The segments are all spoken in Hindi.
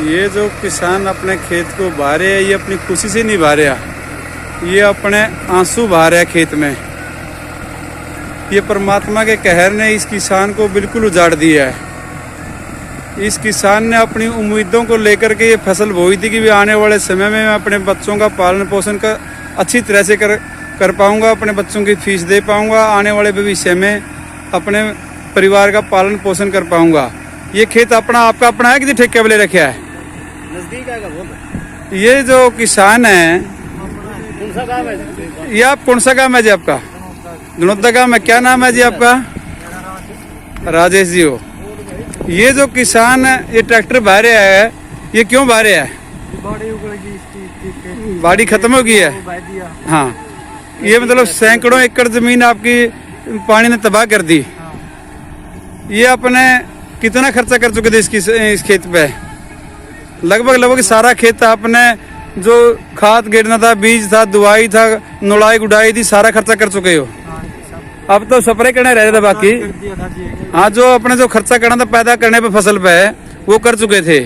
ये जो किसान अपने खेत को बहा रहे हैं, ये अपनी खुशी से नहीं बहा रहा, ये अपने आंसू बहा रहा है खेत में। ये परमात्मा के कहर ने इस किसान को बिल्कुल उजाड़ दिया है। इस किसान ने अपनी उम्मीदों को लेकर के ये फसल बोई थी कि भी आने वाले समय में मैं अपने बच्चों का पालन पोषण का अच्छी तरह से कर पाऊंगा, अपने बच्चों की फीस दे पाऊंगा, आने वाले भविष्य में अपने परिवार का पालन पोषण कर पाऊंगा। ये खेत आपका अपना है कि ठेके पे ले रखा है? नजदीक आएगा बोल। ये जो किसान है, कौन सा गाँव है? ये आप कौन सा गाँव है जी आपका? धनौदा गाँव में। क्या नाम है जी आपका? राजेश जी हो। ये जो किसान ये ट्रैक्टर बहा रहा है, ये क्यों बहा रहा है? बाड़ी खत्म हो गई है। हाँ, ये मतलब सैकड़ों एकड़ जमीन आपकी पानी ने तबाह कर दी। ये अपने कितना खर्चा कर चुके थे इस खेत पे? लगभग सारा खेत आपने जो खाद गिरना था, बीज था, दवाई था, नुड़ाई गुड़ाई थी, सारा खर्चा कर चुके हो। अब तो स्प्रे करने रह था बाकी। हाँ, जो अपने जो खर्चा करना था पैदा करने पे फसल पे वो कर चुके थे।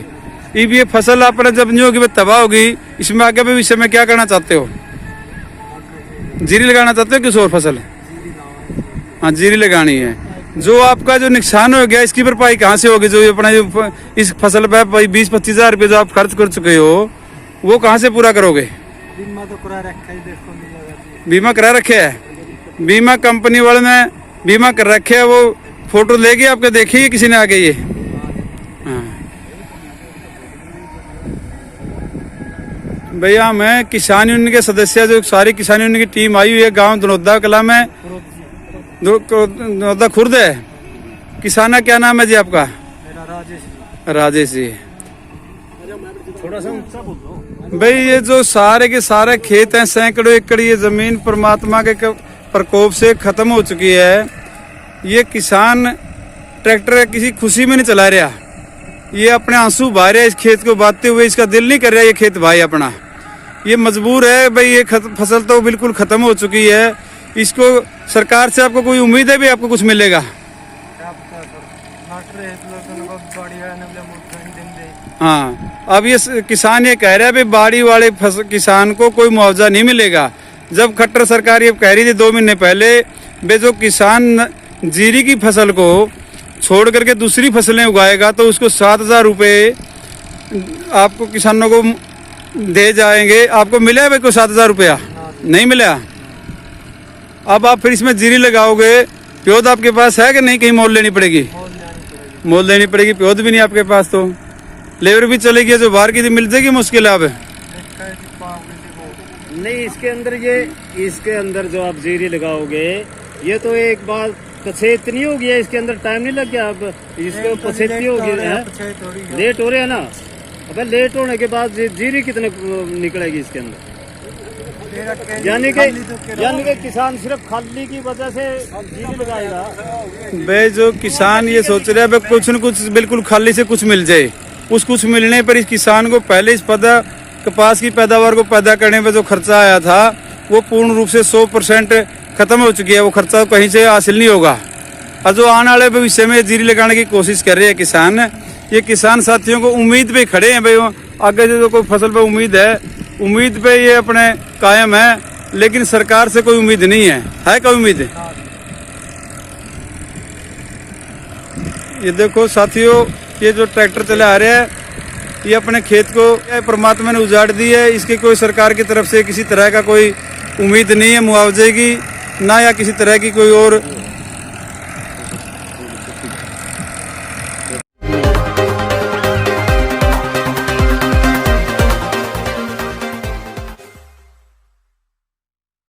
अब ये फसल अपने जब नहीं होगी तबाह होगी, इसमें आगे भविष्य में क्या करना चाहते हो? जीरी लगाना चाहते हो किस और फसल? हाँ, जीरी लगानी है। जो आपका जो नुकसान हो गया इसकी भरपाई कहाँ से होगी? जो अपना जो इस फसल पे 20-25 हजार रुपये जो आप खर्च कर चुके हो, वो कहाँ से पूरा करोगे? बीमा तो करा रखा है, देखो। बीमा करा रखे है? बीमा कंपनी वाले ने बीमा कर रखे है, वो फोटो लेके आपके देखिए किसी ने आगे ये। हाँ भैया, मैं किसान यूनियन के सदस्य, जो सारी किसान यूनियन की टीम आई हुई है गांव धनौदा कला में, धनौदा खुर्द है। किसाना क्या नाम है जी आपका? मेरा राजेश जी। थोड़ा सा ऊंचा बोलो भाई, ये जो सारे के सारे खेत हैं, सैकड़ों एकड़ ये जमीन परमात्मा के प्रकोप से खत्म हो चुकी है। ये किसान ट्रैक्टर किसी खुशी में नहीं चला रहा, ये अपने आंसू बहा रहा है इस खेत को बांधते हुए। इसका दिल नहीं कर रहा ये खेत भाई अपना, ये मजबूर है भाई। ये फसल तो बिल्कुल खत्म हो चुकी है। इसको सरकार से आपको कोई उम्मीद है भी आपको कुछ मिलेगा? हाँ, अब ये किसान ये कह रहा है भाई बाड़ी वाले किसान को कोई मुआवजा नहीं मिलेगा। जब खट्टर सरकार ये कह रही थी 2 महीने पहले, वे जो किसान जीरी की फसल को छोड़ करके दूसरी फसलें उगाएगा तो उसको 7,000 रुपये आपको किसानों को दे जाएंगे। आपको मिला भाई कोई 7,000 रुपया? नहीं मिला। अब आप फिर इसमें जीरी लगाओगे, प्योद आपके पास है कि नहीं? कहीं मोल लेनी पड़ेगी? मोल लेनी पड़ेगी, प्योद भी नहीं आपके पास, तो लेबर भी चलेगी, जो बाहर की मिल जाएगी मुश्किल है। अब नहीं, इसके अंदर जो आप जीरी लगाओगे, ये तो एक बार पछेत नहीं होगी है, इसके अंदर टाइम नहीं लग गया। अब इसको पछेती होगी, लेट हो रहे है ना। अब लेट होने के बाद जीरी कितने निकलेगी इसके अंदर? यानी कि किसान सिर्फ खाली की वजह से जीरी लगाएगा। भाई, जो किसान ये सोच रहे हैं कुछ न कुछ बिल्कुल खाली से कुछ मिल जाए, उस कुछ मिलने पर इस किसान को पहले इस कपास की पैदावार को पैदा करने में जो खर्चा आया था वो पूर्ण रूप से 100% खत्म हो चुकी है। वो खर्चा कहीं से हासिल नहीं होगा। और जो आने वाले भविष्य में जीरी लगाने की कोशिश कर रहे हैं किसान, ये किसान साथियों को उम्मीद पे खड़े हैं भाई। आगे जो कोई फसल पे उम्मीद है, उम्मीद पे ये अपने कायम है, लेकिन सरकार से कोई उम्मीद नहीं है कोई उम्मीद? ये देखो साथियों, ये जो ट्रैक्टर चला आ रहा है, ये अपने खेत को परमात्मा ने उजाड़ दी है। इसकी कोई सरकार की तरफ से किसी तरह का कोई उम्मीद नहीं है मुआवजे की, ना या किसी तरह की कोई और